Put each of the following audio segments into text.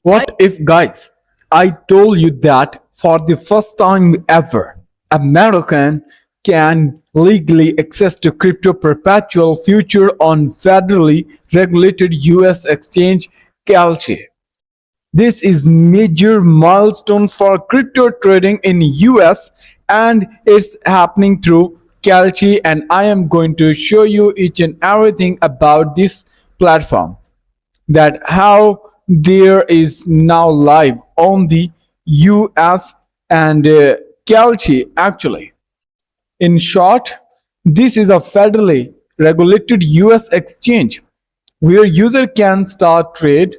What if, guys, I told you that for the first time ever, American can legally access to crypto perpetual future on federally regulated US exchange Kalshi. This is major milestone for crypto trading in US and it's happening through Kalshi, and I am going to show you each and everything about this platform, that how there is now live on the US and Kalshi actually. In short, this is a federally regulated US exchange where user can start trade,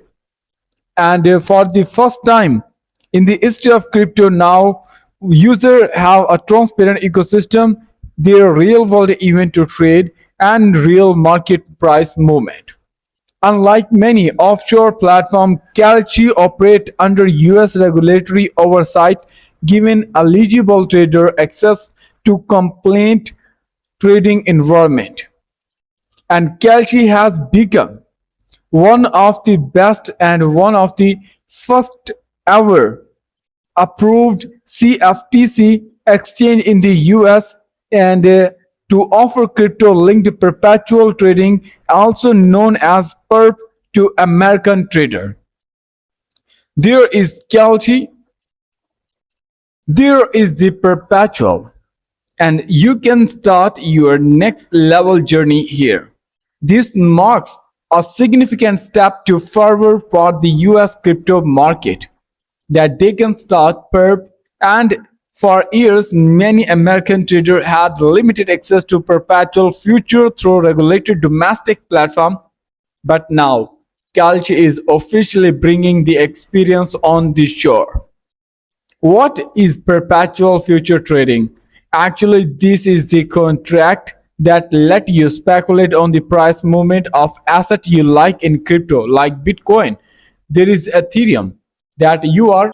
and for the first time in the history of crypto now user have a transparent ecosystem, their real world event to trade and real market price movement. Unlike many offshore platforms, Kalshi operate under US regulatory oversight, giving eligible trader access to compliant trading environment. And Kalshi has become one of the best and one of the first ever approved CFTC exchange in the US, and to offer crypto linked perpetual trading, also known as perp to American trader. There is Kalshi, there is the perpetual, and you can start your next level journey here. This marks a significant step to forward for the US crypto market, that they can start perp, and for years many American traders had limited access to perpetual future through regulated domestic platform, but now Kalshi is officially bringing the experience on the shore. What is perpetual future trading? Actually, this is the contract that let you speculate on the price movement of asset you like in crypto, like Bitcoin. There is Ethereum that you are.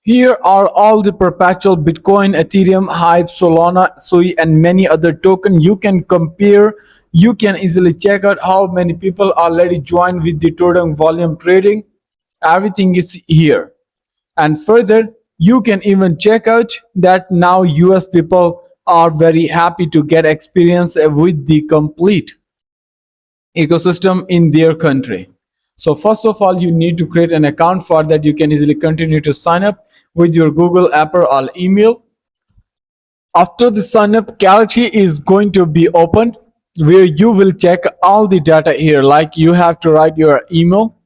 Here are all the perpetual Bitcoin, Ethereum, Hive, Solana, Sui, and many other tokens. You can compare. You can easily check out how many people already joined with the total volume trading. Everything is here. And further, you can even check out that now US people are very happy to get experience with the complete ecosystem in their country. So first of all, you need to create an account. For that, you can easily continue to sign up with your Google app or email. After the sign up, Kalshi is going to be opened where you will check all the data here. Like you have to write your email.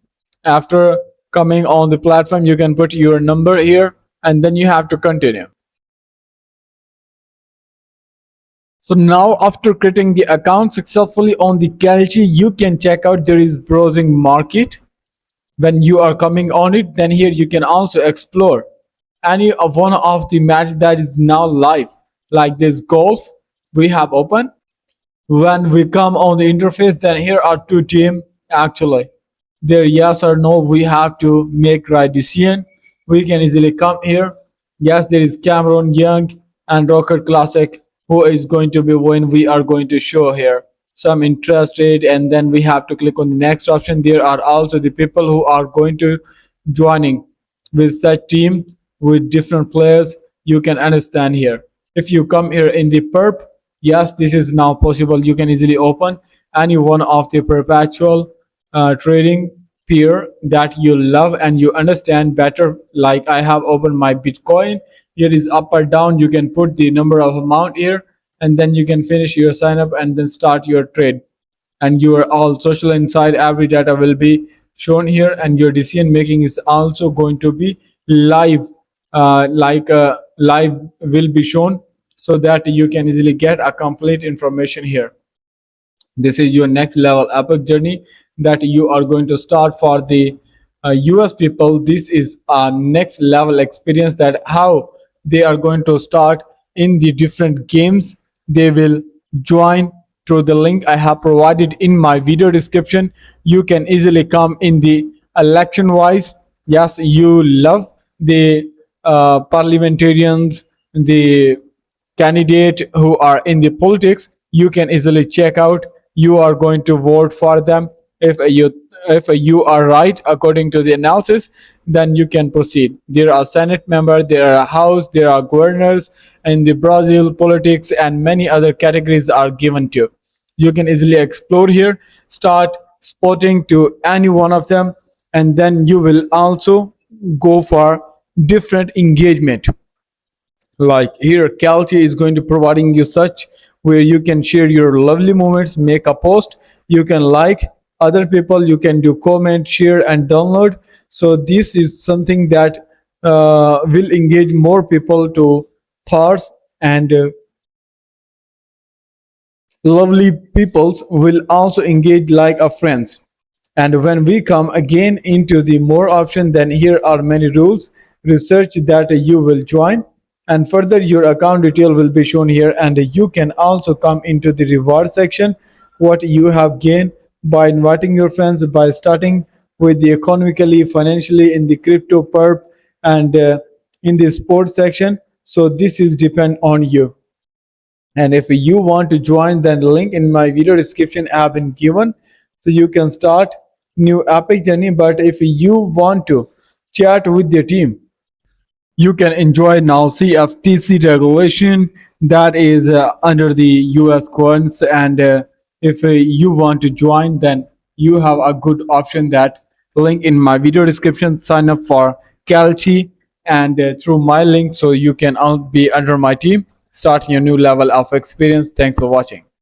After coming on the platform, you can put your number here and then you have to continue. So now after creating the account successfully on the Kalshi, you can check out there is browsing market. When you are coming on it, then here you can also explore any of one of the match that is now live, like this golf we have open. When we come on the interface, then here are two team actually. There yes or no, we have to make right decision. We can easily come here. Yes, there is Cameron Young and Rocket Classic who is going to be when we are going to show here some interest rate, and then we have to click on the next option. There are also the people who are going to joining with such team with different players. You can understand here. If you come here in the perp, yes, this is now possible. You can easily open any one of the perpetual trading peer that you love and you understand better. Like I have opened my Bitcoin. Here is up or down. You can put the number of amount here, and then you can finish your sign up and then start your trade. And your all social inside every data will be shown here, and your decision making is also going to be live, live will be shown, so that you can easily get a complete information here. This is your next level epic journey that you are going to start for the US people. This is a next level experience, that how they are going to start in the different games. They will join through the link I have provided in my video description. You can easily come in the election wise. Yes, you love the parliamentarians, the candidate who are in the politics. You can easily check out. You are going to vote for them if you if you are right according to the analysis, then you can proceed. There are senate members, there are house, there are governors in the Brazil politics, and many other categories are given to you. You can easily explore here, start spotting to any one of them, and then you will also go for different engagement. Like here Kalshi is going to providing you such, where you can share your lovely moments, make a post, you can like other people, you can do comment, share, and download. So this is something that will engage more people to thoughts, and lovely peoples will also engage like a friends. And when we come again into the more option, then here are many rules, research that you will join, and further your account detail will be shown here. And you can also come into the reward section, what you have gained by inviting your friends, by starting with the economically, financially, in the crypto perp, and in the sports section. So this is depend on you. And if you want to join, then link in my video description have been given, so you can start new epic journey. But if you want to chat with the team, you can enjoy now CFTC regulation that is under the US coins. And if you want to join, then you have a good option, that link in my video description. Sign up for Kalshi, and through my link, so you can all be under my team, starting a new level of experience. Thanks for watching.